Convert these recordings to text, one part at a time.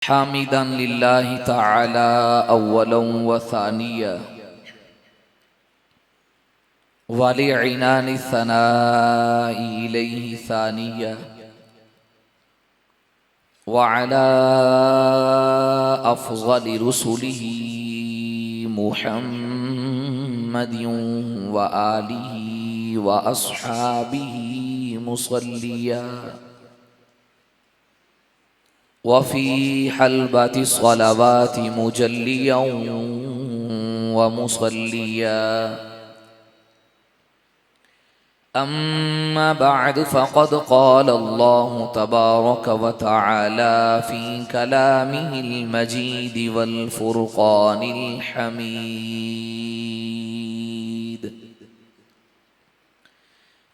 हामिदन लिल्लाहि तआला अव्वलन व सानिया वलिइनानि सनाई इलैहि सानिया व अला अफ़ज़लि रुसुलिही मुहम्मदिन व आलिही व अस्हाबिही मुसल्लिया वफ़ी हल्बति स्वलवाति मुजल्लिया व मुसल्लिया अम्मा बअद फ़क़द क़ाल अल्लाहु तबारक व तआला फ़ी कलामिहिल मजीद वल फ़ुरक़ानिल हमीद।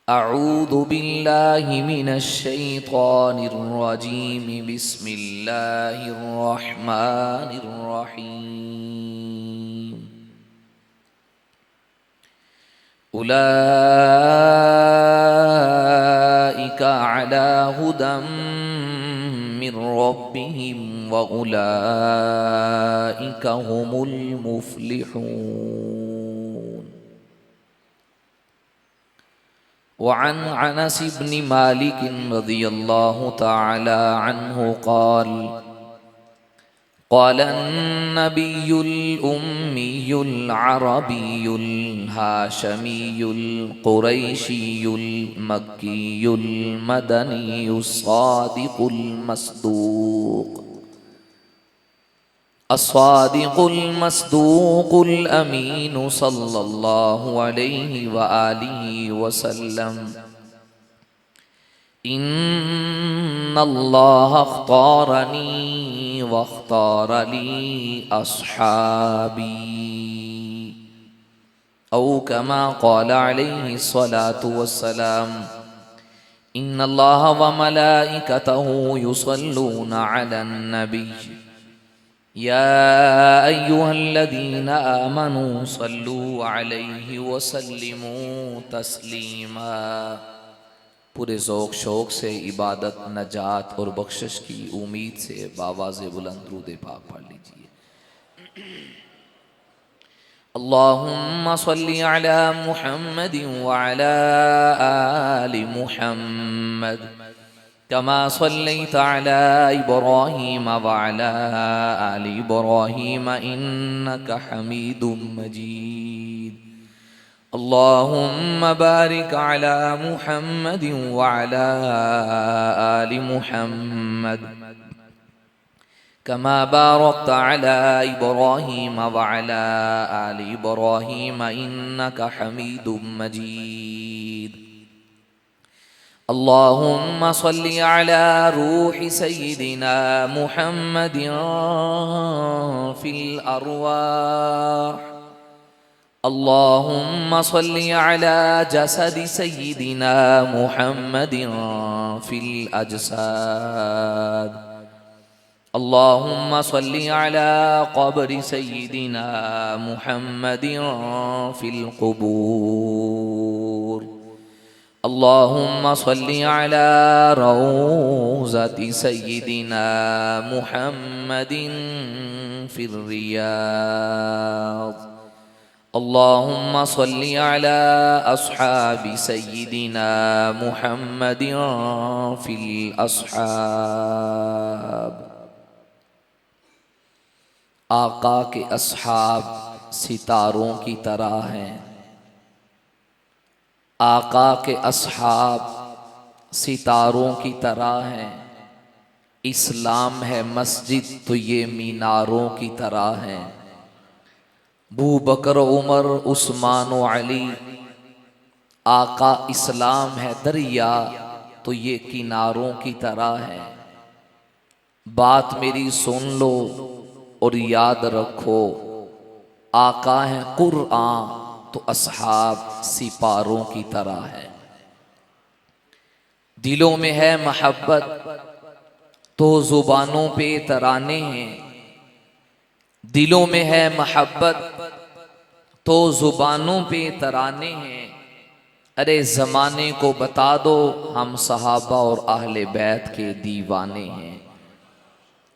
अऊज़ु बिल्लाहि मिनश शैतानिर रजीम। बिस्मिल्लाहिर रहमानिर रहीम। उलाइका अला हुदम मिर रब्बिहिम व उलाइका हुमुल मुफ्लिहून। वअन अनस इब्न मालिक रज़ियल्लाहु तआला अन्हु क़ाल क़ाल अन्नबियुल उम्मियुल अरबियुल हाशमियुल क़ुरैशियुल मक्कियुल मदनियुस सादिक़ुल मस्दूक़ अस्सादिक़ुल मस्दूक़ुल अमीनु सल्लल्लाहु अलैहि व आलिहि वसल्लम। इन्नल्लाह अख्तारनी वख्तार ली अस्हाबी औ कमा क़ाल अलैहि स्वलातु वस्सलाम। इन्नल्लाह व मलाइकतहु युसल्लूना अलन नबी या अय्युहल्लज़ीना आमनू सल्लू अलैहि वसल्लिमू तस्लीमा। पूरे ज़ौक़ शौक़ से इबादत, नजात और बख्शिश की उम्मीद से बावाज़े बुलंद दुरूद पाक पढ़ लीजिए। अल्लाहुम्मा सल्लि अला मुहम्मदिन व अला आलि मुहम्मद कमा सल्लैता अला इब्राहीम व अला आलि इब्राहीम इन्नका हमीदुम मजीद। अल्लाहुम्मा बारिक अला मुहम्मदिन व अला आलि मुहम्मद कमा बारकता अला इब्राहीम व अला आलि इब्राहीम इन्नका हमीदुम मजीद। अल्लाहुम्मा सल्लि अला रूहि सय्यिदिना मुहम्मदिन फिल अरवाह। अल्लाहुम्मा सल्लि अला जसदि सय्यिदिना मुहम्मदिन फिल अजसाद। अल्लाहुम्मा सल्लि अला क़ब्रि सय्यिदिना मुहम्मदिन फिल क़ुबूर। अल्लाहुम्मा सल्लि अला रौज़ति सय्यिदिना मुहम्मदिन फिर रियाज़। अल्लाहुम्मा सल्लि अला अस्हाबि सय्यिदिना मुहम्मदिन फिल अस्हाब। आका के अस्हाब सितारों की तरह हैं। आका के अस्हाब सितारों की तरह हैं। इस्लाम है मस्जिद तो ये मीनारों की तरह हैं। अबू बकर, उमर, उस्मान व अली। आका इस्लाम है दरिया तो ये किनारों की तरह है। बात मेरी सुन लो और याद रखो, आका है कुरआन तो अस्हाब सिपारों की तरह है। दिलों में है महब्बत तो जुबानों पे तराने हैं। दिलों में है महब्बत तो जुबानों पे तराने हैं। अरे ज़माने को बता दो हम सहाबा और अहले बैत के दीवाने हैं।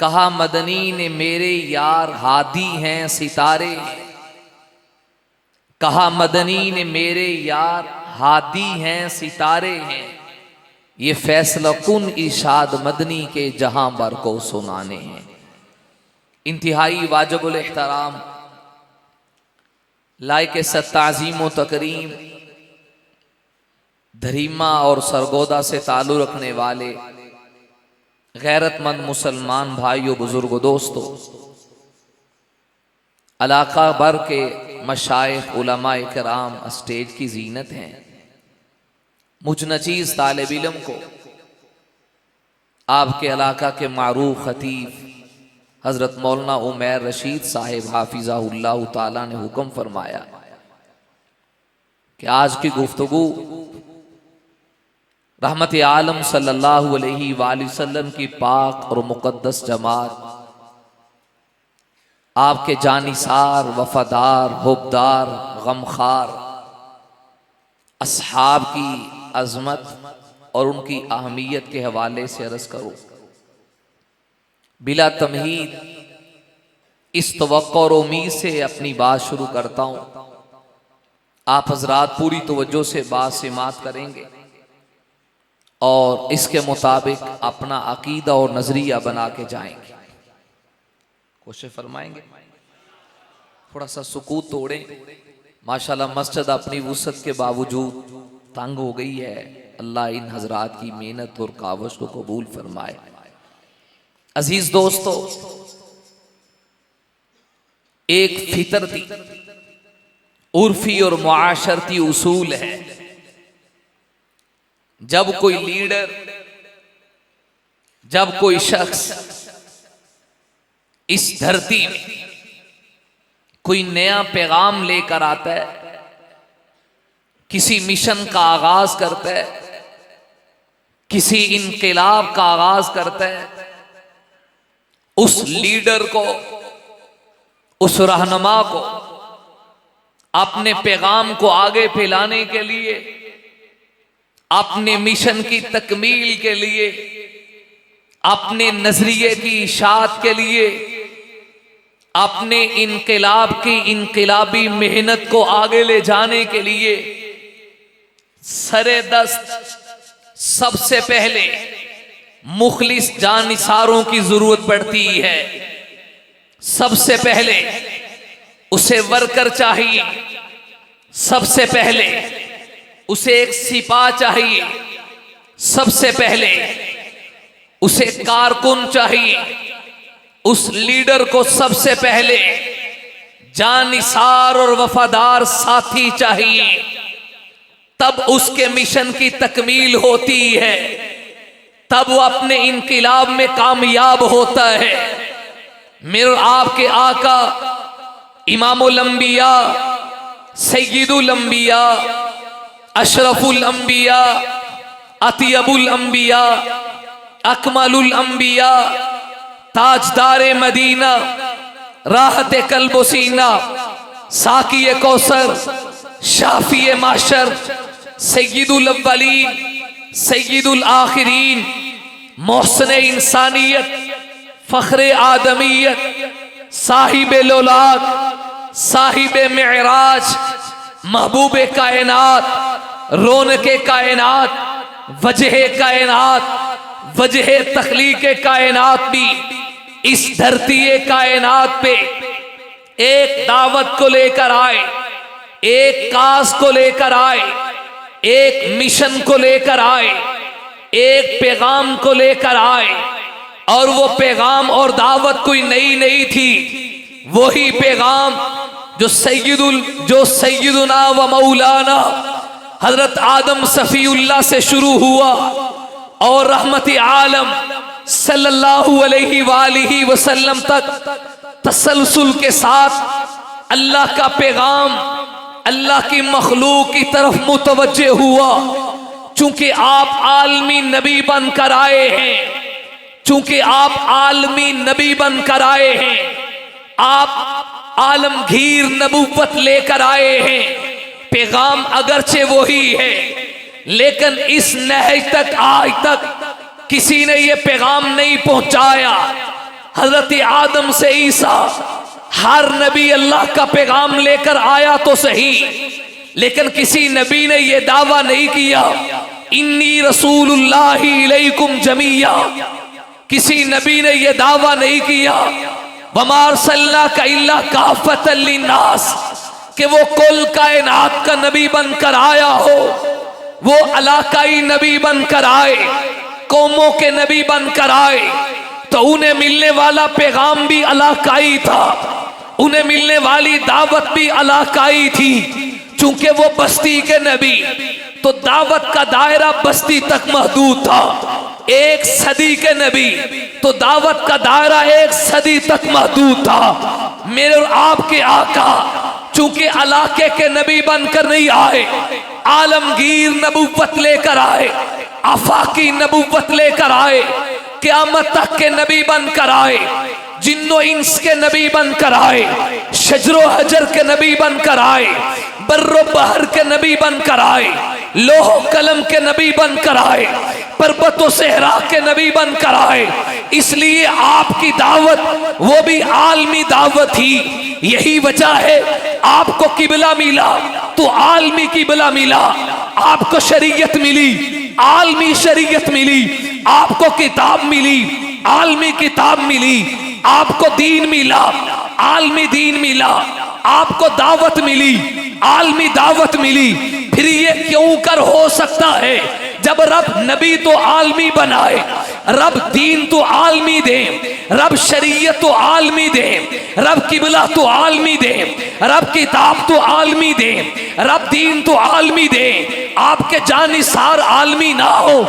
कहा मदनी ने मेरे यार हादी हैं सितारे, कहा मदनी ने मेरे यार हादी हैं सितारे हैं, ये फैसला कुन इरशाद मदनी के जहां भर को सुनाने हैं। इंतहाई वाजिबुल एहतराम लायके सत्ताज़ीम व तकरीम धरीमा और सरगोदा से ताल्लुक़ रखने वाले गैरतमंद मुसलमान भाइयों, बुजुर्गों, दोस्तों, इलाका भर के मशाइख, उलमाए किराम स्टेज की जीनत हैं। मुजनचीज़ तालिब इल्म को आपके इलाका के मारूफ खतीब हज़रत मौलाना उमैर रशीद साहिब हाफिज़हुल्लाह ताला ने हुक्म फरमाया कि आज की गुफ्तगू रहमत आलम सल्लल्लाहु अलैहि वसल्लम की पाक और मुक़द्दस जमात, आपके जानिसार, वफादार, हुब्बदार, गमखार अस्हाब की अज़मत और उनकी अहमियत के हवाले से अर्ज़ करूँ। बिला तमहीद इस तवक्को और उम्मीद से अपनी बात शुरू करता हूँ। आप हजरात पूरी तवज्जो से बात समात करेंगे और इसके मुताबिक अपना अकीदा और नजरिया बना के जाएंगे। कोशिश फरमाएंगे, थोड़ा सा सुकूत तोड़ें। माशाल्लाह मस्जिद अपनी वुसअत के बावजूद तंग हो गई है। अल्लाह इन हजरात की मेहनत और कावश को कबूल फरमाए। अजीज दोस्तों, एक फितरती, उर्फी और मुआशरती उसूल है, जब कोई लीडर, जब कोई शख्स इस धरती में कोई नया पैगाम लेकर आता है, किसी मिशन का आगाज करता है, किसी इनकलाब का आगाज करता है, उस लीडर को, उस रहनुमा को अपने पैगाम को आगे फैलाने के लिए, अपने मिशन की तकमील के लिए, अपने नजरिए की इशाअत के लिए, अपने इनकलाब की इनकलाबी मेहनत को आगे ले जाने के लिए सरे दस्त सबसे पहले मुखलिस जानिसारों की जरूरत पड़ती है। सबसे पहले उसे वर्कर चाहिए, सबसे पहले उसे एक सिपाह चाहिए, सबसे पहले उसे कारकुन चाहिए, उस लीडर को सबसे पहले जानिसार और वफादार साथी चाहिए, तब उसके मिशन की तकमील होती है, तब वो अपने इनकिलाब में कामयाब होता है। मेरे आपके आका इमामुल अंबिया, सय्यिदुल अंबिया, अशरफुल अंबिया, अतियबुल अंबिया, अकमलुल अंबिया, ताजदारे मदीना, राहते कल्बो सीना, साकिए कौसर, शाफिए माशर, सय्यिदुल अव्वलीन, सय्यिदुल आखिरीन, मोहसिने इंसानियत, फख्रे आदमियत, साहिबे लोलाद, साहिबे मेराज, महबूबे कायनात, रौनके कायनात, वजहे कायनात, वजहे तख्लीके कायनात भी इस धरती कायनात पे एक दावत को लेकर आए, एक काज को लेकर आए, एक मिशन को लेकर आए, एक पैगाम को लेकर आए। और वो पैगाम और दावत कोई नई नहीं थी, वही पैगाम जो सय्यदुना व मौलाना हजरत आदम सफीउल्लाह से शुरू हुआ और रहमत आलम सल्लल्लाहु अलैहि वसल्लम तक तसलसल के साथ अल्लाह का पैगाम अल्लाह की मखलूक की तरफ मुतवज्जे हुआ। चूंकि आप आलमी नबी बनकर आए हैं, चूंकि आप आलमी नबी बनकर आए हैं, आप आलमगीर नबूवत लेकर आए हैं। पैगाम अगरचे वही है, लेकिन इस नहज तक आज तक किसी ने ये पैगाम नहीं पहुंचाया। हजरत आदम से ईसा, हर नबी अल्लाह का पैगाम लेकर आया तो सही, लेकिन किसी नबी ने यह दावा नहीं किया इन्नी रसूलुल्लाहि इलैकुम जमीया। किसी नबी ने यह दावा नहीं किया वमा अरसलनाका इल्ला काफ़तल लिन्नास, कि वो कुल कायनात का नबी बनकर आया हो। वो इलाकाई नबी बनकर आए, कौमों के नबी बनकर आए, तो उन्हें मिलने वाला पैगाम भी इलाकाई था, उन्हें मिलने वाली दावत भी इलाकाई थी। चूंकि वो बस्ती के नबी, तो दावत का दायरा बस्ती तक महदूद था। एक सदी के नबी, तो दावत का दायरा एक सदी तक महदूद था। मेरे और आपके आका चूंकि इलाके के नबी बनकर नहीं आए, आलमगीर नबूवत लेकर आए, आफाकी नबूवत लेकर आए, क़यामत तक के नबी बनकर आए, जिन्नो इंस के नबी बनकर आए, शजरो हजर के नबी बनकर आए, बर्रो बहर के नबी बनकर आए, लोहो कलम के नबी बनकर आए, पर्वतो सेहरा के नबी बनकर आए। इसलिए आपकी दावत वो भी आलमी दावत थी। यही वजह है आपको किबला मिला तो आलमी किबला मिला, आपको शरीयत मिली, आलमी शरीयत मिली, आपको किताब मिली, आलमी किताब मिली, आपको दीन मिला, आलमी दीन मिला, आपको दावत मिली, आलमी दावत मिली। फिर ये क्यों कर हो सकता है जब रब नबी तो आलमी बनाए, रब दीन तो आलमी दे, रब शरीयत तो आलमी दे, रब किबला तो आलमी दे, रब किताब तो आलमी दे, रब दीन तो आलमी दे, आपके जानिसार आलमी ना हो,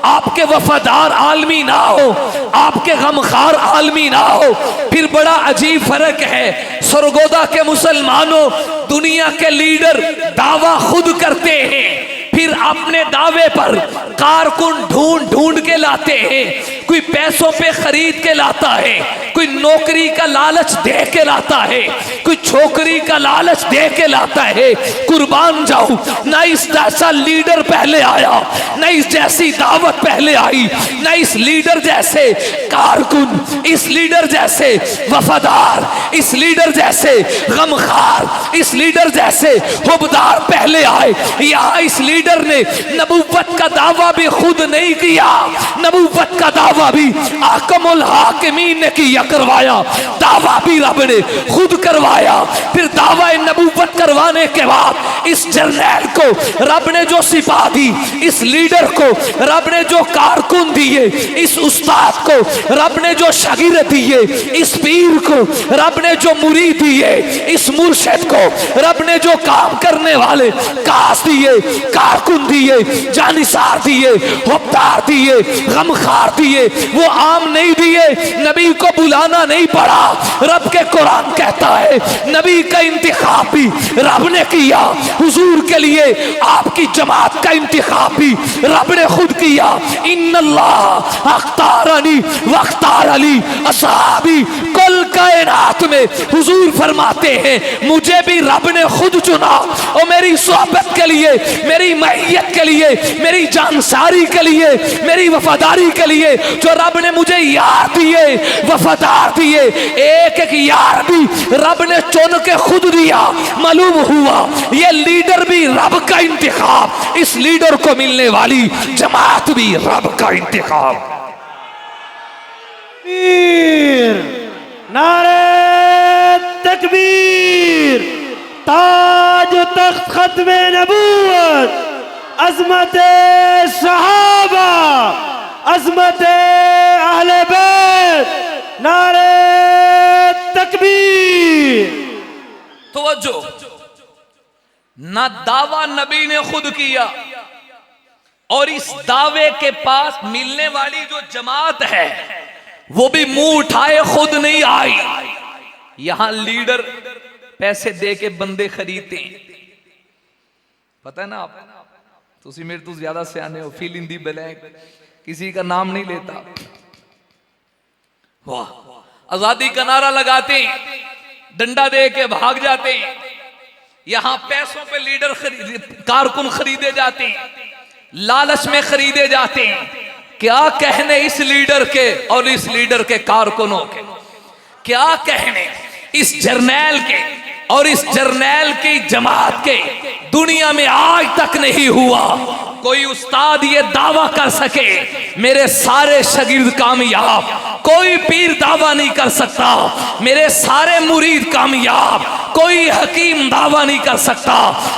आपके वफादार आलमी ना हो, आपके गमखार आलमी ना हो। फिर बड़ा अजीब फर्क है। सरगोदा के मुसलमानों, दुनिया के लीडर दावा खुद करते हैं, फिर अपने दावे पर कारकुन ढूंढ ढूंढ के लाते हैं। कोई पैसों पे खरीद के लाता है, कोई नौकरी का लालच दे के लाता है, कोई छोकरी का लालच दे के लाता है। कुर्बान जाऊं, ना इस जैसा लीडर पहले आया, ना इस जैसी दावत पहले आई, ना इस लीडर जैसे कारकुन, इस लीडर जैसे वफादार, इस लीडर जैसे गमखार, इस लीडर जैसे हुबदार पहले आए। यहाँ इस लीडर ने नबूवत का दावा भी खुद नहीं किया, नबूवत का दावा भी आकमुल हाकिमीन ने किया, करवाया, दावा भी रब ने खुद करवाया। फिर दावा नबूवत करवाने के बाद इस जर्नैल को रब ने जो सिपा दी, इस लीडर को रब ने जो कारकुन दिए, इस उस्ताद को रब ने जो शागिर्द दिए, इस पीर को रब ने जो मुरीद दिए, इस मुर्शिद को रब ने जो काम करने वाले कास दिए, कारकुन दिए, जानिसार दिए, हुबदार दिए, गमखार दिए, वो आम नहीं दिए। नबी को बुलाना नहीं पड़ा। रब के कुरान कहता है नबी का इंतिखाब भी रब ने किया, हुजूर के लिए आपकी जमात का इंतिखाब भी रब ने खुद किया। इन्नल्लाह अख्तारनी वख्तार अली असहाबी, कुल कायनात में हुजूर फरमाते हैं मुझे भी रब ने खुद चुना, और मेरी सोहबत के लिए, मेरी मैयत के लिए, मेरी जानसारी के लिए, मेरी वफादारी के लिए जो रब ने मुझे यार दिए, वफादार दिए, एक एक यार भी रब ने चुन के खुद दिया। मालूम हुआ ये लीडर भी रब का इंतखाब, इस लीडर को मिलने वाली जमात भी रब का इंतखाब। नारे तकबीर, ताज तख्त खत्मे नबूवत, अज़मत सहाबा, अज़मत अहले बैत, नारे तकबीर। तवज्जो, ना दावा नबी ने खुद किया, और इस दावे के पास मिलने वाली जो जमात है वो भी मुंह उठाए खुद नहीं आई। यहां लीडर पैसे दे के बंदे खरीदते हैं, पता है ना आप, तुसी मेरे तो ज्यादा सियाने हो, फिल इन दी ब्लैंक, किसी का नाम नहीं लेता। वाह, आजादी का नारा लगाते हैं, डंडा दे के भाग जाते हैं। यहां पैसों पे लीडर कारकुन खरीदे जाते हैं, लालच में खरीदे जाते हैं, क्या कहने इस लीडर के और इस लीडर के कारकुनों के, क्या कहने इस जर्नैल के और इस जर्नैल की जमात के। दुनिया में आज तक नहीं हुआ कोई उस्ताद ये दावा कर सके मेरे सारे शागिर्द कामयाब। कोई पीर दावा नहीं कर सकता मेरे सारे मुरीद कामयाब। कोई हकीम दावा नहीं कर सकता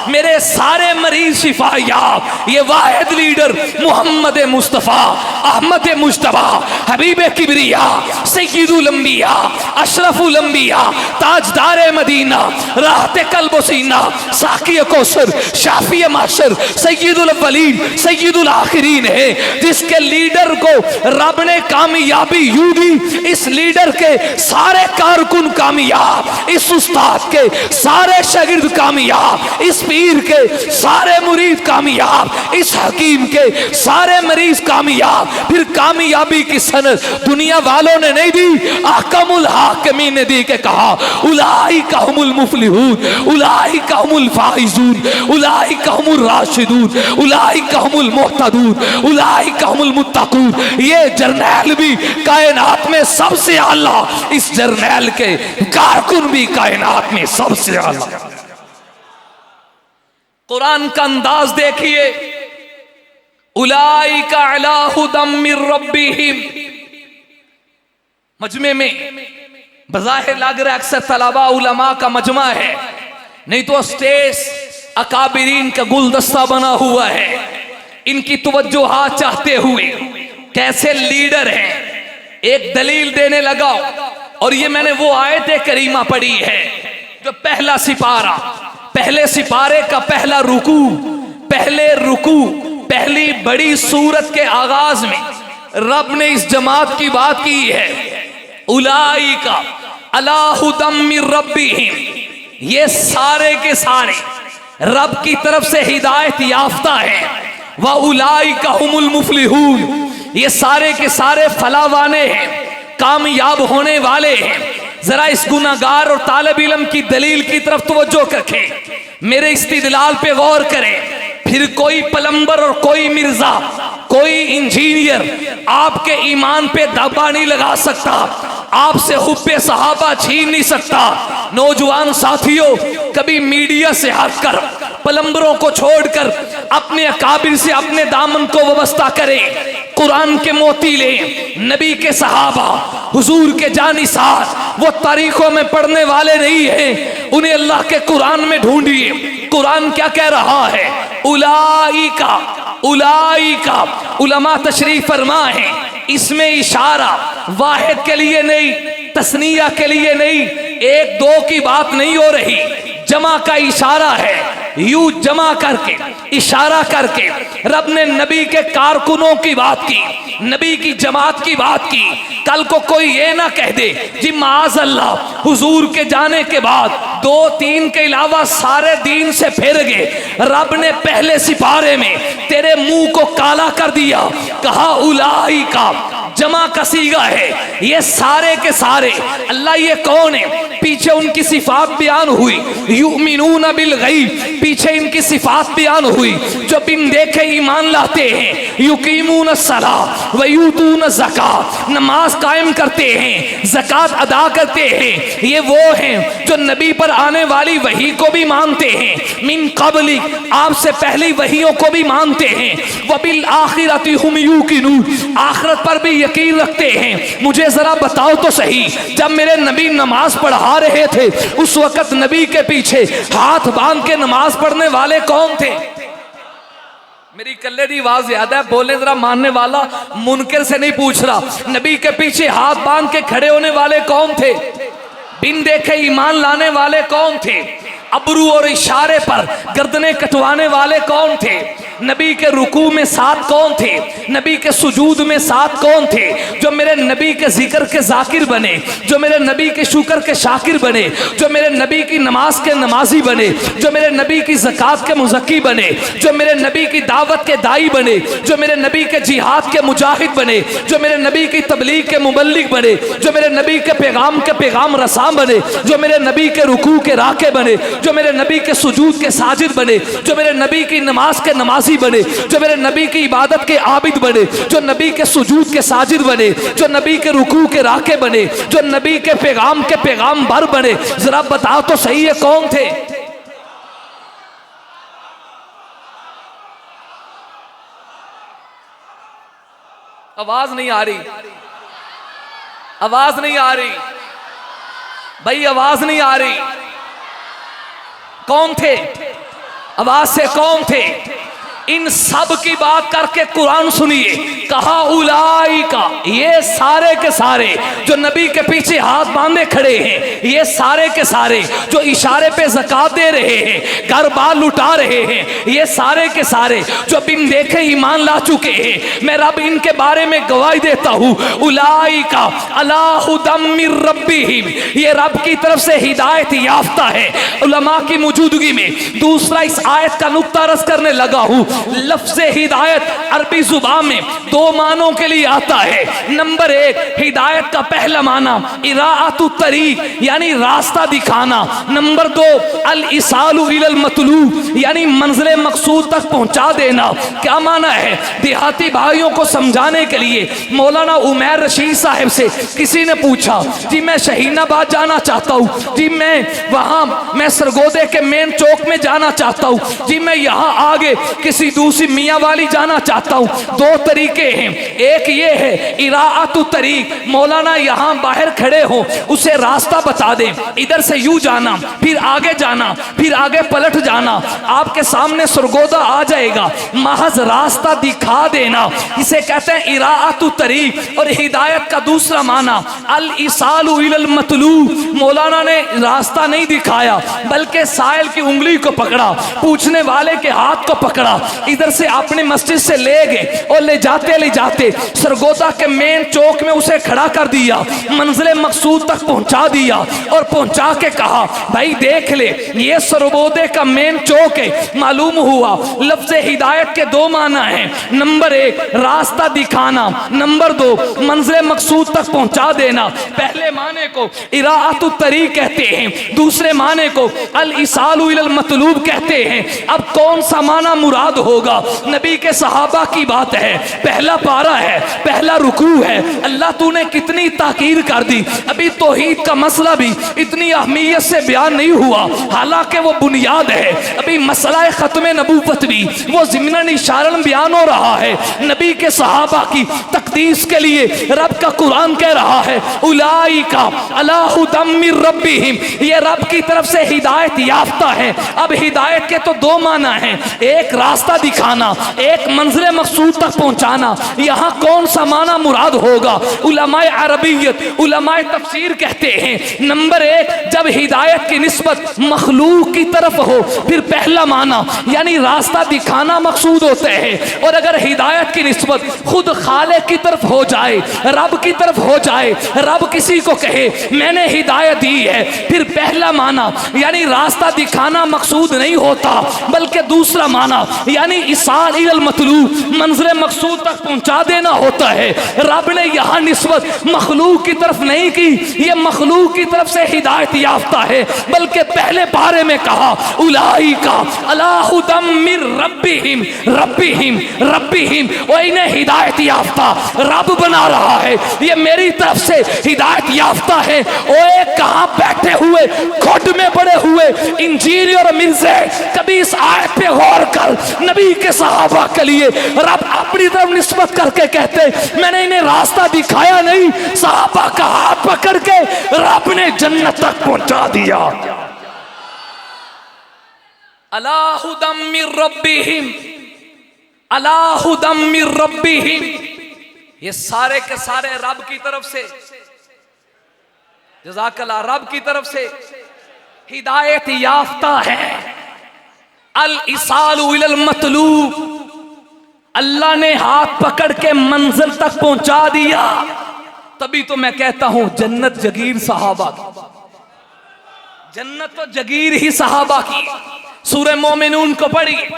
मेरे सारे मरीज शिफायाब। ये वाहिद लीडर मोहम्मद मुस्तफ़ा अहमद मुज्तबा हबीब किबरिया सय्यदुल अंबिया अशरफुल अंबिया ताजदार मदीना राहत कल्ब सीना साकी कौसर शाफी माशर सय्यदुल अव्वलीन सय्यदुल आखिरीन है, जिसके लीडर को रब ने कामयाबी यूं दी। इस लीडर के सारे कारकुन कामयाब, इस उस्ताद के सारे शागिर्द कामयाब, इस पीर के सारे मुरीद कामयाब, इस हकीम के सारे मरीज कामयाब। फिर कामयाबी की सनद दुनिया वालों ने नहीं दी, अहकमुल हाकिमीन ने दी के कहा उलाइका हुमुल मुफलिहून उलाइका हुमुल फाइजून उलाइका हुमुल राशिदून उलाइका हुमुल मुहतदून उलाइका हुमुल मुत्तकून। ये जर्नैल भी कायनात में सबसे आला, इस जर्नैल के कारकुन भी कायनात में सबसे आला। कुरान का अंदाज देखिए, उलाइका अला हुदम मिर रब्बिहिम। मजमे में बज़ाहिर लग रहा है अक्सर तलबा उलमा का मजमा है, नहीं तो स्टेज अकाबिरीन का गुलदस्ता बना हुआ है। इनकी तवज्जोहात चाहते हुए कैसे लीडर हैं एक दलील देने लगा। और ये मैंने वो आयत करीमा पढ़ी है जो पहला सिपारा, पहले सिपारे का पहला रुकू, पहले रुकू, पहली बड़ी सूरत के आगाज में रब ने इस जमात की बात की है। उलाइका अला हुदम मिर रब्बिहिम, ये सारे के सारे रब की तरफ से हिदायत याफ्ता है। व उलाइका हुमुल मुफलिहून, ये सारे के सारे फलावाने हैं, कामयाब होने वाले हैं। जरा इस गुनाहगार और तालिब इल्म की दलील की तरफ तवज्जो रखें, मेरे इस्तिदलाल पे गौर करें। फिर कोई प्लम्बर और कोई मिर्जा, कोई इंजीनियर आपके ईमान पे दबा नहीं लगा सकता, आपसे हुब्बे सहाबा छीन नहीं सकता। नौजवान साथियों, कभी मीडिया से हटकर, प्लम्बरों को छोड़कर अपने अकाबिर से अपने दामन को वाबस्ता करें। कुरान के मोती लें, नबी के सहाबा हुजूर के जानिसार, वो तारीखों में पढ़ने वाले नहीं हैं, उन्हें अल्लाह के कुरान में ढूंढिए। कुरान क्या कह रहा है? उलाइका, उलाइका उलमा तशरीफ फरमा है, इसमें इशारा वाहिद के लिए नहीं, तस्निया के लिए नहीं, एक दो की बात नहीं हो रही, जमा का इशारा है। यू जमा करके, इशारा करके रब ने नबी के कारकुनों की बात की, नबी की जमात की बात की। कल को कोई ये ना कह दे जी माज़ अल्लाह हुजूर के जाने के बाद दो तीन के अलावा सारे दीन से फिर गए। रब ने पहले सिपारे में तेरे मुंह को काला कर दिया, कहा उलाइका, जमा का सीगा है, ये सारे के सारे। अल्लाह ये कौन है? पीछे उनकी सिफात बयान हुई, युमिनून बिल गैब, पीछे इनकी सिफात बयान हुई, जो बिन देखे ईमान लाते हैं। युकीमून सलाह व यूतून ज़कात, नमाज कायम करते हैं, ज़कात अदा करते हैं। ये वो हैं जो नबी पर आने वाली वही को भी मानते हैं, मिन क़ब्ली, आपसे पहली वहियों को भी मानते हैं। व बिल आखिरति हुम यूकिनून, आखिरत पर भी यकीन रखते हैं। मुझे जरा बताओ तो सही, जब मेरे नबी नमाज पढ़ा रहे थे उस वक्त नबी के पीछे हाथ बांध के नमाज पढ़ने वाले कौन थे? मेरी कल्ले दी आवाज याद है, बोले जरा मानने वाला, मुनकर से नहीं पूछ रहा। नबी के पीछे हाथ बांध के खड़े होने वाले कौन थे? बिन देखे ईमान लाने वाले कौन थे? अबरू और इशारे पर गर्दनें कटवाने वाले कौन थे? नबी के रुकू में साथ कौन थे? नबी के सुजूद में साथ कौन थे? जो मेरे नबी के जिक्र के जाकिर बने, जो मेरे नबी के शुक्र के शाकिर बने, जो मेरे नबी की नमाज के नमाजी बने, जो मेरे नबी की ज़कात के मुज़क्की बने, जो मेरे नबी की दावत के दाई बने, जो मेरे नबी के जिहाद के मुजाहिद बने, जो मेरे नबी की तबलीग के मुबल्लिग बने, जो मेरे नबी के पैगाम रसां बने, जो मेरे नबी के रुकू के राके बने, जो मेरे नबी के सुजूद के साजिद बने, जो मेरे नबी की नमाज के नमाज नमाजी बने, जो मेरे नबी की इबादत के आबिद बने, जो नबी के सुजूद के साजिद बने, जो नबी के रुकू के राके बने, जो नबी के पैगाम्बर बने। जरा बताओ तो सही है कौन थे? आवाज नहीं आ रही, आवाज नहीं आ रही भाई, आवाज नहीं आ रही। कौन थे? आवाज से कौन थे? इन सब की बात करके कुरान सुनिए, कहा उलाइका, ये सारे के सारे जो नबी के पीछे हाथ बांधे खड़े हैं, ये सारे के सारे जो इशारे पे ज़कात दे रहे हैं, घर बार लुटा रहे हैं, ये सारे के सारे जो बिन देखे ईमान ला चुके हैं, मैं रब इनके बारे में गवाही देता हूँ, उलाइका अला हुदम मिर रब्बिहिम, ये रब की तरफ से हिदायत याफ्ता है। उलमा की मौजूदगी में दूसरा इस आयत का नुक्ता रस करने लगा हूँ। लफ्ज़ हिदायत अरबी जुबान में दो मानों के लिए आता है। नंबर एक, हिदायत का पहला माना इराअतु तरीक, यानी रास्ता दिखाना। नंबर दो, अल इसालु इलल मतलूब, यानी मंजिल मकसूद तक पहुंचा देना। क्या माना है? देहाती भाइयों को समझाने के लिए मौलाना उमैर रशीद साहब से किसी ने पूछा, जी मैं शहीनाबाद जाना चाहता हूँ, जी मैं सरगोदे के मेन चौक में जाना चाहता हूँ, जी मैं यहाँ आगे किसी दूसरी मियाँ वाली जाना चाहता हूँ। दो तरीके हैं, एक ये है इराअतु तरीक, मौलाना यहाँ बाहर खड़े हो, उसे रास्ता बता दे, इधर से यूं जाना, फिर आगे जाना, फिर आगे पलट जाना, आपके सामने सरगोदा आ जाएगा, महज रास्ता दिखा देना, इसे कहते हैं इराअतु तरीक। और हिदायत का दूसरा माना अल इसालु इलल मतलूब, मौलाना ने रास्ता नहीं दिखाया बल्कि साइल की उंगली को पकड़ा, पूछने वाले के हाथ को पकड़ा, इधर से अपने मस्जिद से ले गए और ले जाते सरगोदा के मेन चौक में उसे खड़ा कर दिया, मंजिल मकसूद तक पहुंचा दिया और पहुंचा के कहा, भाई देख ले ये सरगोदे का मेन चौक है। मालूम हुआ लफ्ज़ हिदायत के दो माना है, नंबर एक रास्ता दिखाना, नंबर दो मंजिल मकसूद तक पहुंचा देना। पहले माने को इराअतु तरीक कहते हैं, दूसरे माने को अल इसालु इलल मतलूब कहते हैं। अब कौन सा माना मुराद होगा? नबी के सहाबा की बात है, पहला पारा है, पहला रुकू है। अल्लाह तूने कितनी ताकीर कर दी, अभी तौहीद का मसला भी इतनी अहमियत से बयान नहीं हुआ, हालांकि वो बुनियाद है। अभी मसला खत्म नबूवत भी वो ज़िम्नन इशारन बयान हो रहा है। नबी के सहाबा की तकदीस के लिए रब का कुरान कह रहा है, उलाइका अला हुदम मिर रब्बिहिम, ये रब की तरफ से हिदायत याफ्ता है। अब हिदायत के तो दो माना है, एक रास्ता दिखाना, एक मंजिल मकसूद तक पहुंचाना। यहाँ कौन सा माना मुराद होगा? उलमाए अरबियत, उलमाए तफसीर कहते हैं, नंबर एक, जब हिदायत की निस्बत मखलूक की तरफ हो फिर पहला माना यानी रास्ता दिखाना मकसूद होते हैं, और अगर हिदायत की निस्बत खुद खालिक की तरफ हो जाए, रब की तरफ हो जाए, रब किसी को कहे मैंने हिदायत दी है, फिर पहला माना यानी रास्ता दिखाना मकसूद नहीं होता, बल्कि दूसरा माना यानी इसाल इलल मतलूब, मंजिल मकसूद तक पहुंचा देना होता है। रब ने यहाँ निस्बत मखलूक की तरफ नहीं की, ये मखलूक की तरफ से हिदायत याफ्ता है, बल्कि पहले पारे में कहा उलाइका अला हुदम मिर रब्बिहिम रब्बिहिम रब्बिहिम, वो इन्हें हिदायत याफ्ता रब बना रहा है, ये मेरी तरफ से हिदायत याफ्ता है। ओए कहाँ बैठे हुए खुद में पड़े हुए इंजीनियर मिर्जे, कभी इस आयत पे गौर कर। नबी के सहाबा के लिए रब अपनी तरफ निस्बत करके कहते मैंने इन्हें रास्ता दिखाया नहीं, सहाबा का हाथ पकड़ के रब ने जन्नत तक पहुंचा दिया। अला हुदम मिर रब्बिहिम, अला हुदम मिर रब्बिहिम, ये सारे के सारे रब की तरफ से, जज़ाकल्लाह, रब की तरफ से हिदायत याफ्ता है। अल इसालु इलल मतलूब, अल्लाह ने हाथ पकड़ के मंजिल तक पहुंचा दिया। तभी तो मैं कहता हूं जन्नत जगीर सहाबा की, जन्नत तो जगीर ही सहाबा की। सूरह मोमिनून को पढ़िए,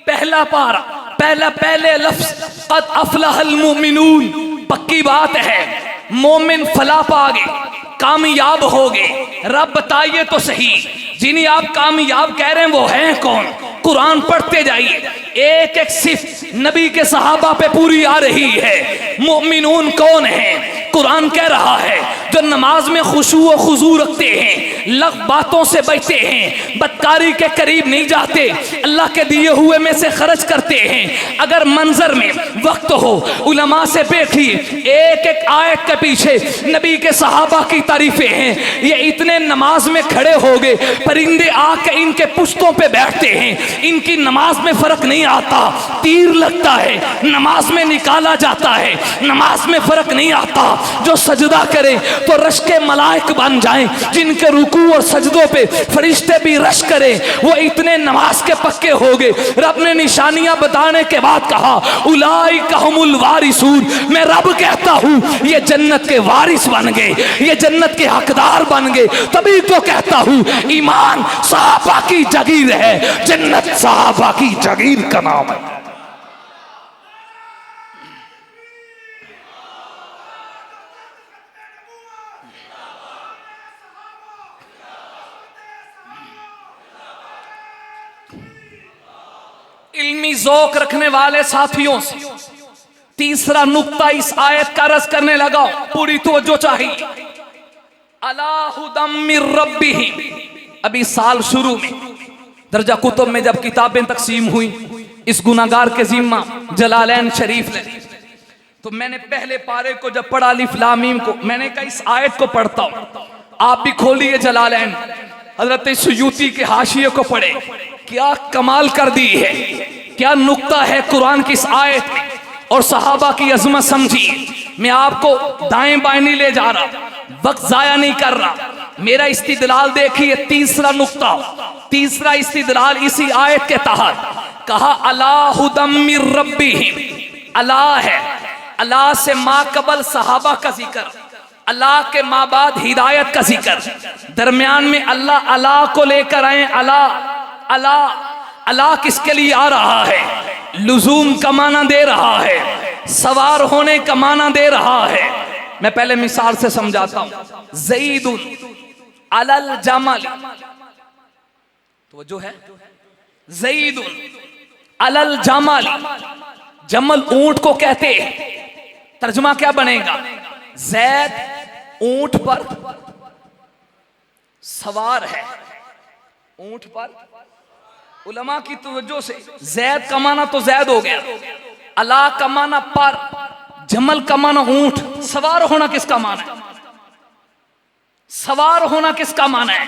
पहला पारा, पहले लफ्ज क़द अफ़लहल मोमिनून, पक्की बात है मोमिन फला पा गए, कामयाब हो गए। रब बताइए तो सही, जिन्हें आप कामयाब कह रहे हैं वो हैं कौन? कुरान पढ़ते जाइए, एक एक सिर्फ नबी के सहाबा पे पूरी आ रही है। मोमिनून कौन है? कुरान कह रहा है जो नमाज में खुशू व खुजू रखते हैं, लग बातों से बचते हैं, बदकारी के करीब नहीं जाते, अल्लाह के दिए हुए में से खर्च करते हैं। अगर मंजर में वक्त हो उलमा से देखिए, एक एक आयत के पीछे नबी के सहाबा की तारीफें हैं। ये इतने नमाज में खड़े हो गए, परिंदे आके इनके पुश्तों पे बैठते हैं, इनकी नमाज में फर्क नहीं आता। तीर लगता है, नमाज में निकाला जाता है, नमाज में फर्क नहीं आता। जो सजदा करे तो रश के मलाइक बन जाएं, जिनके रुकू और सजदों पे फरिश्ते भी रश करें, वो इतने नमाज के पक्के हो गए। रब ने निशानियां बताने के बाद कहा उलाइका हुमुल वारिसून, मैं रब कहता हूं ये जन्नत के वारिस बन गए, ये जन्नत के हकदार बन गए। तभी तो कहता हूं ईमान सहाबा की जागीर है, जन्नत सहाबा की जागीर का नाम है। इल्मी ज़ौक़ रखने वाले साथियों से तीसरा नुक्ता इस आयत का रस करने लगा, पूरी तवज्जो चाहिए। अला हुदम मिर रब्बिहिम। अभी साल शुरू में दर्जा कुतुब में जब किताबें तकसीम हुई, इस गुनाहगार के जिम्मा जलालैन शरीफ ने, तो मैंने पहले पारे को जब पढ़ा अलिफ लाम मीम को, मैंने कहा इस आयत को पढ़ता हूं, आप भी खोलिए जलालैन, हजरत सुयूती के हाशिये को पढ़े। क्या कमाल कर दी है, क्या नुक्ता है कुरान की इस आयत में, और सहाबा की अजमत समझिए। मैं आपको दाएं बाएं नहीं ले जा रहा, वक्त जाया नहीं कर रहा, मेरा इस्तिदलाल देखिए। तीसरा नुक्ता, तीसरा इस्तिदलाल इसी आयत के तहत कहा अला हुदम मिर रब्बिहिम। अल्लाह है, अल्लाह से माँ कबल सहाबा का जिक्र, अल्लाह के माँ बाद हिदायत का जिक्र, दरमियान में अल्लाह अल्लाह को लेकर आए। अल्लाह अल्लाह अल्लाह किसके लिए आ रहा है? लुजूम का माना दे रहा है, सवार होने का माना दे रहा है। मैं पहले मिसाल से समझाता हूं। ज़ईदुन अलल जमल, तो जो है ज़ईदुन अलल जमल, जमल ऊंट को कहते हैं। तर्जुमा क्या बनेगा? ज़ैद ऊंट पर सवार है, ऊंट पर। उलमा की तवज्जो से ज़ैद का माना तो ज़ैद हो गया, अला का माना पर, जमल का माना ऊंट। सवार होना किसका माना है? सवार होना किसका माना है?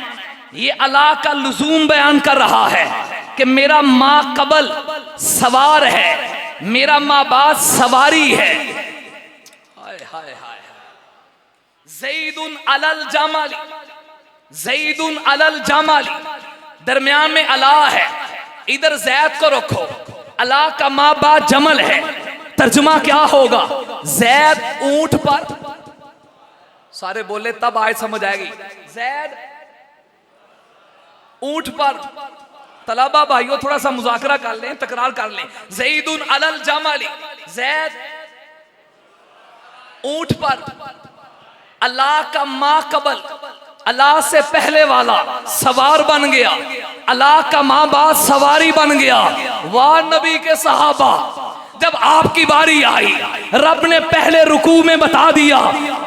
ये अला का लुजूम बयान कर रहा है कि मेरा माँ कबल सवार है, मेरा माँ बाद सवारी है। हाय हाय हाय। ज़ईदुन अलल जमाली, ज़ईदुन अलल जमाली, दरमियान में अला है, इधर ज़ैद को रखो, अला का माँ बाद जमल है। तर्जुमा क्या होगा? ज़ैद ऊंट पर, सारे बोले तब आयत समझ आएगी। ज़ैद ऊंट पर। तलबा भाइयों थोड़ा सा मुज़ाकरा कर लें, तकरार कर लें। ज़ईदुन अलल जमाली, ज़ैद ऊंट पर, अल्लाह का माँ कबल, अल्लाह से पहले वाला सवार बन गया, अल्लाह का माँ बाप सवारी बन गया। वाह नबी के सहाबा, जब आपकी बारी आई रब ने पहले रुकू में बता दिया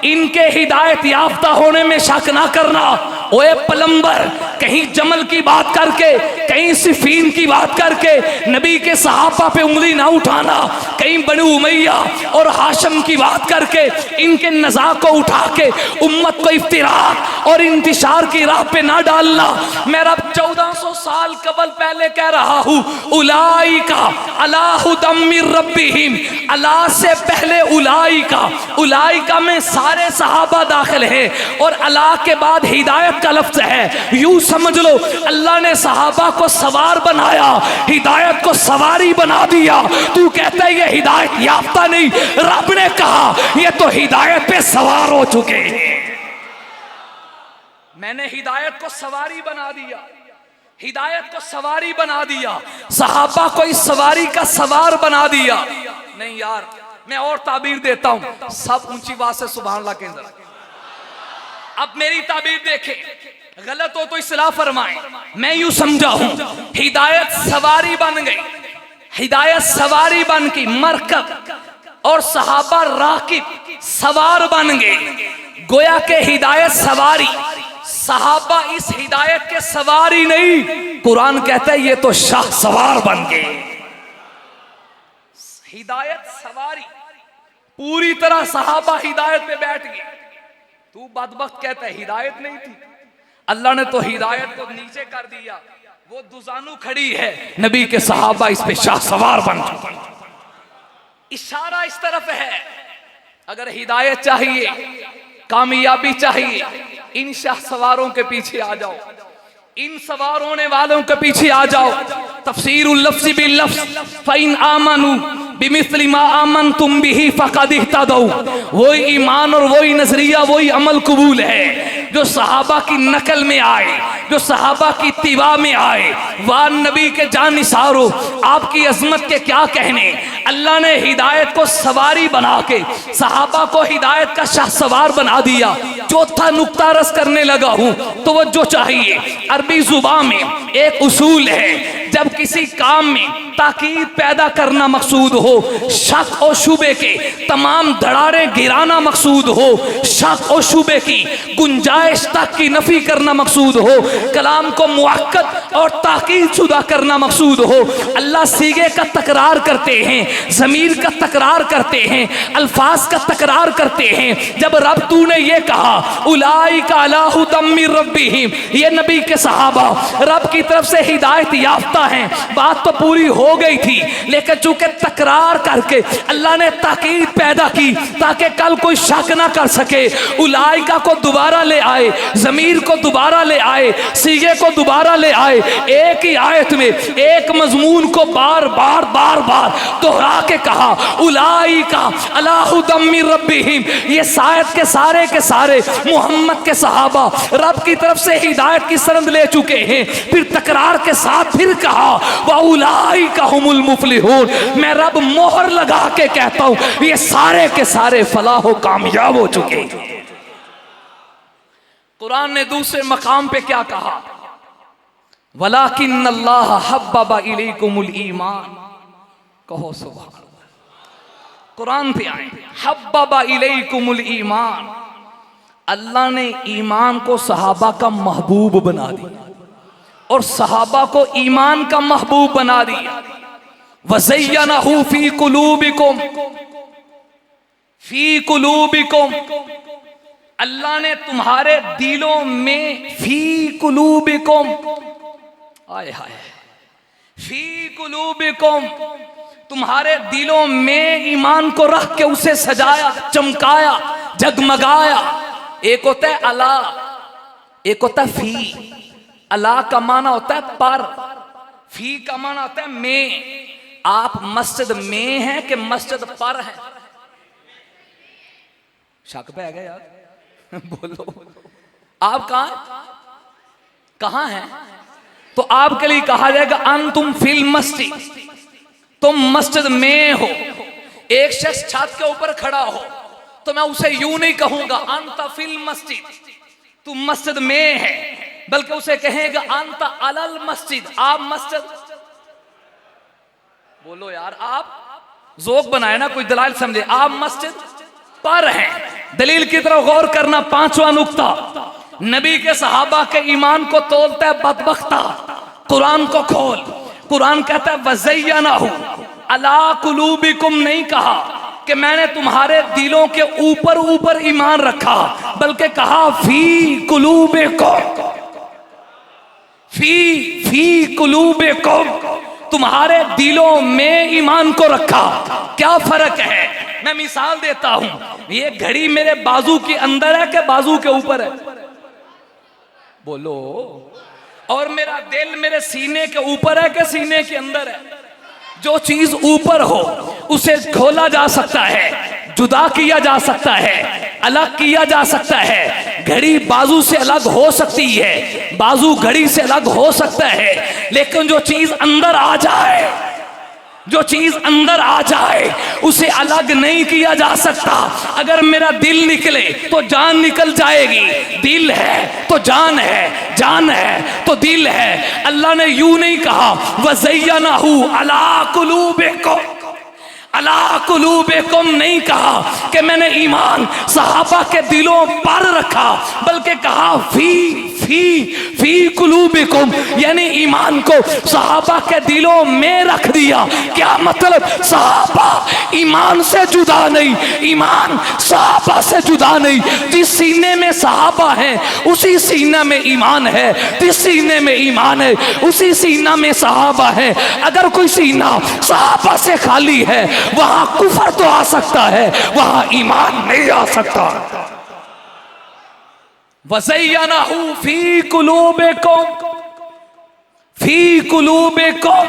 इनके हिदायत याफ्ता होने में शक ना करना। ओए पलंबर, कहीं जमल की बात करके, कहीं सिफीन की बात करके नबी के सहाबा पे उंगली ना उठाना, कहीं बनु उमैया और हाशम की बात करके इनके नज़ा को उठा के उम्मत को इफ्तिराक और इंतिशार की राह पे ना डालना। मैं रब 1400 साल कबल पहले कह रहा हूँ, उलाइका अला हुदम मिर रब्बिहिम, अल्लाह से पहले उलाइका, उलाइका में सारे सहाबा दाखिल है और अल्लाह के बाद हिदायत का लफ्ज है। यूं समझ लो अल्लाह ने सहाबा को सवार बनाया, हिदायत को सवारी बना दिया। तू कहता है ये हिदायत याफ्ता नहीं, रब ने कहा ये तो हिदायत पे सवार हो चुके हैं। मैंने हिदायत को सवारी बना दिया, हिदायत को सवारी बना दिया, सहाबा को इस सवारी का सवार बना दिया। नहीं यार, मैं और ताबीर देता हूं, सब ऊंची बात से सुभान अल्लाह के अंदर। अब मेरी ताबीर देखें, गलत हो तो इस्लाह फरमाएं। मैं यूं समझा हूं, हिदायत सवारी बन गई, हिदायत सवारी बन की मरकब और सहाबा राकिब सवार बन गए। गोया के हिदायत सवारी, सहाबा इस हिदायत के सवारी नहीं, कुरान कहता है ये तो शाह सवार बन गए। हिदायत सवारी पूरी तरह सहाबा हिदायत पे बैठ गए। तू बदबख्त कहता है हिदायत नहीं थी, अल्लाह ने तो हिदायत को नीचे कर दिया, वो दुजानू खड़ी है, नबी के सहाबा इस पे शाह सवार बन चुके। इशारा इस तरफ है, अगर हिदायत चाहिए, कामयाबी चाहिए, इन शाह सवारों के पीछे आ जाओ, इन सवार होने वालों के पीछे आ जाओ। तफसीरुल लफ्ज़ बिल लफ्ज़ फ़इन आमनू बिमिस्लि मा आमनतुम बिही फ़क़द इह्तदौ। वही ईमान और वही नजरिया, वही अमल कबूल है जो सहाबा की नकल में आए, जो सहाबा की इत्तिबा में आए। वाह नबी के जानिसारो, आपकी अजमत के क्या कहने। अल्लाह ने हिदायत को सवारी बना के सहाबा को हिदायत का शाह सवार बना दिया। चौथा नुक्ता रस करने लगा हूं, तो वो जो चाहिए, अरबी जुबान में एक उसूल है, जब किसी काम में ताकीद पैदा करना मकसूद हो, शक और शुबे के तमाम धड़ारे गिराना मकसूद हो, शक और शुबे की गुंजाइश तक की नफी करना मकसूद हो, कलाम को मुअक्कद और ताकीद शुदा करना मकसूद हो। अल्लाह सीगे का तकरार करते हैं, ज़मीर का तकरार करते हैं, अल्फाज का तकरार करते हैं। जब रब तूने ये कहा उलाइका अला हुदम मिर रब्बिहिम, ये नबी के सहाबा रब की तरफ से हिदायत याफ्ता हैं, बात तो पूरी हो गई थी, लेकिन चूंकि तकरार करके अल्लाह ने ताकीद पैदा की ताकि कल कोई शक ना कर सके। उलाइका को दोबारा ले आए, ज़मीर को दोबारा ले आए, सीगे को दोबारा ले आए, एक ही आयत में एक मजमून को बार बार बार बार दोहरा के कहा उलाइका अला हुदम मिर रब्बिहिम। ये शायद के सारे मोहम्मद के सहाबा रब की तरफ से हिदायत की सनद ले चुके हैं। फिर तकरार के साथ फिर कहा व उलाइका हुमुल मुफलिहून। मैं रब मोहर लगा के कहता हूं ये सारे के सारे फलाह कामयाब हो चुके। कुरान ने दूसरे मकाम पे क्या कहा, वलाकिन्नल्लाह हब्बबा इलैकुमुल ईमान। कहो सुभान अल्लाह। कुरान पे आए हब्बबा इलैकुमुल ईमान, अल्लाह ने ईमान को सहाबा का महबूब बना दिया और सहाबा को ईमान का महबूब बना दिया। वज़य्यनहू फी कुलूबिकुम, फी कुलूबिकुम, अल्लाह ने तुम्हारे दिलों में, फी कुलूबिकुम, आए हाय, फी कुलूबिकुम, तुम्हारे दिलों में ईमान को रख के उसे सजाया, चमकाया, जगमगाया। एक होता है अला, एक होता है फी। अला का माना होता है पर, फी का माना होता है में। आप मस्जिद में हैं कि मस्जिद पर हैं? शक पे आ गया यार बोलो आप कहां हैं? तो आपके लिए कहा जाएगा अंतुम फिल मस्जिद, तुम मस्जिद में हो। एक शख्स छत के ऊपर खड़ा हो तो मैं उसे यूं नहीं कहूंगा अंत फिल मस्जिद, तू मस्जिद में है, बल्कि उसे कहेगा अंत अलल मस्जिद, आप मस्जिद। बोलो यार, आप जोक बनाए ना, कोई दलाल समझे। आप मस्जिद पर हैं। दलील की तरफ गौर करना। पांचवा नुक्ता, नबी के सहाबा के ईमान को तोलता है बदबख्ता। कुरान को खोल, कुरान कहता है वज़य्यनहू अला कुलूबिकुम, नहीं कहा कि मैंने तुम्हारे दिलों के ऊपर ऊपर ईमान रखा, बल्कि कहा फी कुलूबिकुम, फी कुलूबिकुम, तुम्हारे दिलों में ईमान को रखा। क्या फर्क है? मैं मिसाल देता हूं, ये घड़ी मेरे बाजू के अंदर है कि बाजू के ऊपर है? बोलो। और मेरा दिल मेरे सीने के ऊपर है कि सीने के अंदर है? जो चीज ऊपर हो उसे खोला जा सकता है, जुदा किया जा सकता है, अलग किया जा सकता है। घड़ी बाजू से अलग हो सकती है, बाजू घड़ी से अलग हो सकता है, लेकिन जो चीज अंदर आ जाए जो चीज अंदर आ जाए उसे अलग नहीं किया जा सकता। अगर मेरा दिल निकले तो जान निकल जाएगी, दिल है तो जान है, जान है तो दिल है। अल्लाह ने यूं नहीं कहा वज़य्यनहु अला कुलूबिकुम, अला कुलूबिकुम नहीं कहा कि मैंने ईमान सहाबा के दिलों पर रखा, बल्कि कहा फी कुलूबिकुम, यानी ईमान को सहाबा के दिलों में रख दिया। क्या मतलब? सहाबा ईमान से जुदा नहीं, ईमान सहाबा से जुदा नहीं। जिस सीने में सहाबा है उसी सीना में ईमान है, जिस सीने में ईमान है उसी सीना में सहाबा है। अगर कोई सीना सहाबा से खाली है वहां कुफर तो आ सकता है, वहां ईमान नहीं आ सकता। वज़य्यनहु फी कुलूबिकुम, फी कुलूबिकुम,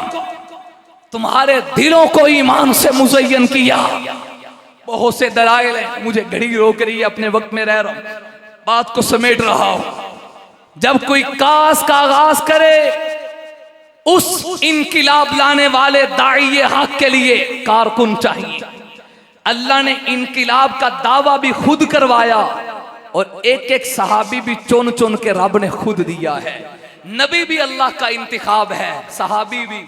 तुम्हारे दिलों को ईमान से मुज़य्यन किया। बहुत से दलाइल हैं, मुझे घड़ी रोक रही है, अपने वक्त में रह रहा हूं, बात को समेट रहा हूं। जब कोई काज का आगाज करे उस इनकिलाब लाने वाले दाई हक के लिए कारकुन चाहिए। अल्लाह ने इनकिलाब का दावा भी खुद करवाया और एक एक सहाबी भी चुन चुन के रब ने खुद दिया है। नबी भी अल्लाह का इंतखाब है, सहाबी भी,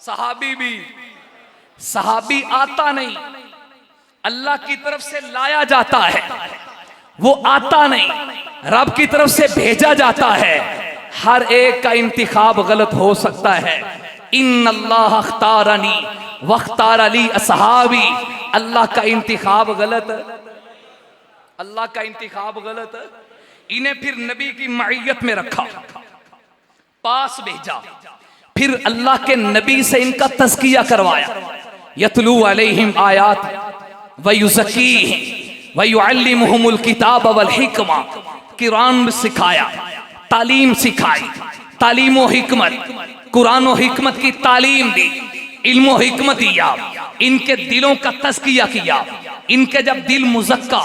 सहाबी भी। सहाबी आता नहीं, अल्लाह की तरफ से लाया जाता है, वो आता नहीं, रब की तरफ से भेजा जाता है। हर एक का इंतखाब गलत हो सकता है। इन्नल्लाह अख्तारनी वख्तार अली असहाबी, अल्लाह का इंतखाब गलत, अल्लाह का इंतखाब गलत। इन्हें फिर नबी की मईयत में रखा, पास भेजा, फिर अल्लाह के नबी से इनका तज़किया करवाया। यतलू अलैहिम आयात व युज़क्कीहिम व युअल्लिमुहुमुल किताब वल हिकमा, कुरान सिखाया, तालीम सिखाई, तालीम व हिकमत, कुरान व हिकमत की तालीम दी, इल्म व हिकमत दिया, इनके दिलों का तज़किया किया। इनके जब दिल मुज़क्का,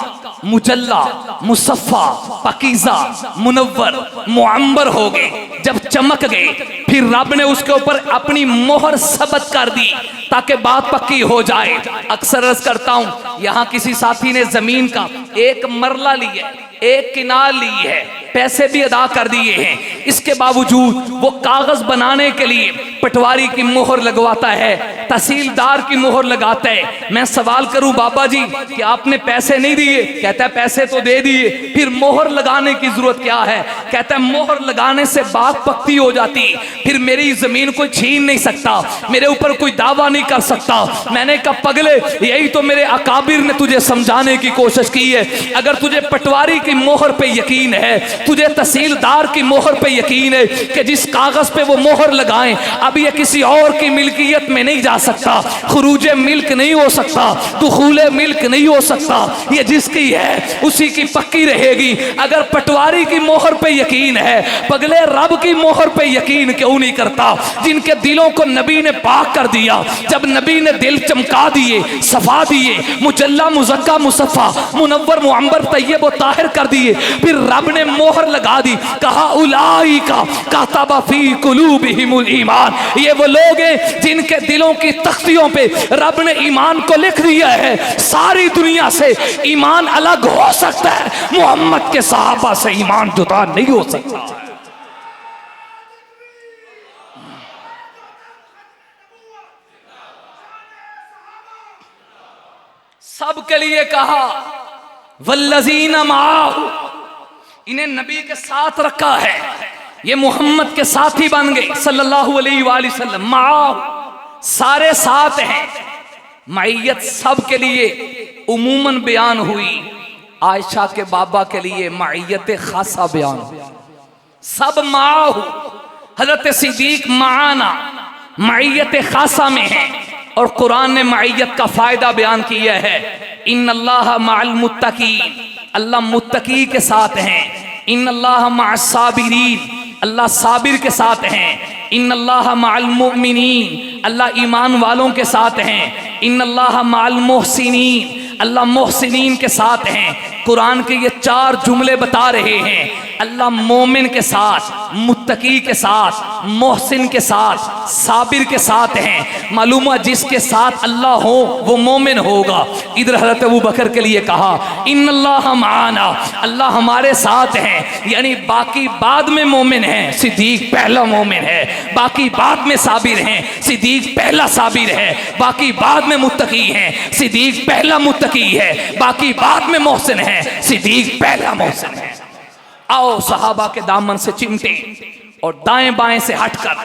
मुजल्ला, मुसफ़ा, पकीज़ा, मुनव्वर, मुअम्बर हो गए, जब चमक गए, फिर रब ने उसके ऊपर अपनी मोहर सबत कर दी ताकि बात पक्की हो जाए। अक्सर अर्ज़ करता हूं, यहाँ किसी साथी ने जमीन का एक मरला लिया, एक किनार ली है, पैसे भी अदा कर दिए हैं, इसके बावजूद वो कागज बनाने के लिए पटवारी की मोहर लगवाता है, तहसीलदार की मोहर लगाता है। मैं सवाल करूं बाबा जी कि आपने पैसे नहीं दिए? कहता है पैसे तो दे दिए। फिर मोहर लगाने की जरूरत क्या है? कहता है मोहर लगाने से बात पक्की हो जाती, फिर मेरी जमीन कोई छीन नहीं सकता, मेरे ऊपर कोई दावा नहीं कर सकता। मैंने कहा पगले, यही तो मेरे अकाबिर ने तुझे समझाने की कोशिश की है। अगर तुझे पटवारी की मोहर पे यकीन है, तुझे तहसीलदार की मोहर पे यकीन है कि जिस कागज पे वो मोहर लगाएं अब ये किसी और की मिल्कियत में नहीं जा सकता, खुरूजे मिल्क नहीं हो सकता, दुखूले मिल्क नहीं हो सकता, ये जिसकी है उसी की पक्की रहेगी। अगर पटवारी की मोहर पे यकीन है, पगले रब की मोहर पे यकीन क्यों नहीं करता? जिनके दिलों को नबी ने पाक कर दिया, जब नबी ने दिल चमका दिए, सफा दिए, मुजल्ला, मुज़क्का, मुसफ़ा, मुनव्वर, मुअम्बर, तय्यब और ताहिर कर दिए, फिर रब ने मोहर लगा दी, कहा उलाइका कतबा फी कुलूबिहिमुल ईमान, ये वो लोग हैं जिनके दिलों की तख्तियों पे रब ने ईमान को लिख दिया है। सारी दुनिया से ईमान अलग हो सकता है, मोहम्मद के सहाबा से ईमान जुदा नहीं हो सकता। सब के लिए कहा वल्लज़ीना माअहू, इन्हें नबी के साथ रखा है, ये मोहम्मद के साथी बन गए सल्लल्लाहु अलैहि वसल्लम। माअहू, सारे साथ हैं। मईयत सब के लिए उमूमन बयान हुई, आयशा के बाबा के लिए मईयत खासा बयान हुई। सब माअहू, हजरत सिद्दीक माना मईयत खासा में है, और कुरान ने मईयत का फायदा बयान किया है। इन्नल्लाह मअल मुत्तकीन, अल्लाह मुत्तकी के साथ हैं। इन्नल्लाह मअस साबिरीन, अल्लाह साबिर के साथ हैं। इन्नल्लाह मअल मुमिनीन, अल्लाह ईमान वालों के साथ हैं। इन्नल्लाह मअल मुहसिनीन, अल्लाह मुहसिनीन के साथ हैं। कुरान के ये 4 जुमले बता रहे हैं। अल्लाह मोमिन के साथ, मुत्तकी के साथ, मोहसिन के साथ, साबिर के साथ हैं। मालूम है जिसके साथ अल्लाह हो वो मोमिन होगा। इधर हज़रत अबू बकर के लिए कहा इन्नल्लाह माना, अल्लाह हमारे साथ हैं, यानी बाकी बाद में मोमिन हैं, सिद्दीक पहला मोमिन है। बाकी बाद में साबिर हैं, सिद्दीक पहला साबिर है। बाकी बाद में मुत्तकी हैं, सिद्दीक पहला मुत्तकी है। बाकी बाद में मोहसिन है, सिद्दीक पहला मोहसिन है। आओ सहाबा के दामन से चिमटे और दाएं बाएं से हटकर,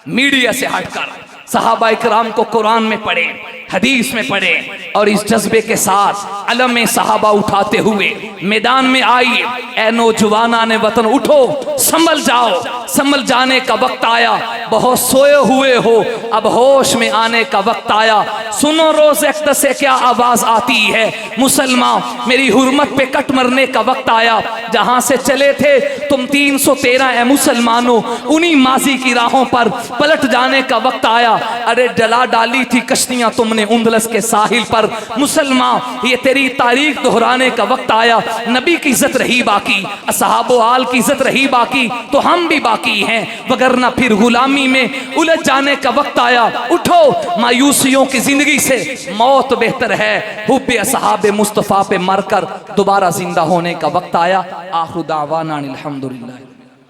मीडिया से हटकर सहाबा इकराम को कुरान में पढ़े, हदीस में पढ़े और इस जज्बे के साथ अलम सहाबा उठाते हुए मैदान में आइए। ए नौजवानाने वतन उठो, संभल जाओ, संभल जाने का वक्त आया। बहुत सोए हुए हो, अब होश में आने का वक्त आया। सुनो रोज एक से क्या आवाज आती है, मुसलमान मेरी हुर्मत पे कट मरने का वक्त आया। जहां से चले थे तुम 313 ए मुसलमानों, उन्हीं माजी की राहों पर पलट जाने का वक्त आया। अरे डला डाली थी कश्तियां तुमने उंदलस के साहिल पर, मुसलमान ये तेरी तारीख दोहराने का वक्त आया। नबी की इज्जत रही बाकी, असहाबो आल की इज्जत रही बाकी, तो हम भी बाकी हैं, वगरना फिर गुलामी में उलझ जाने का वक्त आया। उठो, मायूसियों की जिंदगी से मौत बेहतर है। हुब्बे असहाबे मुस्तफा पे मरकर दोबारा जिंदा होने का वक्त आया। आखिर दावाना अनिल हम्दुलिल्लाह।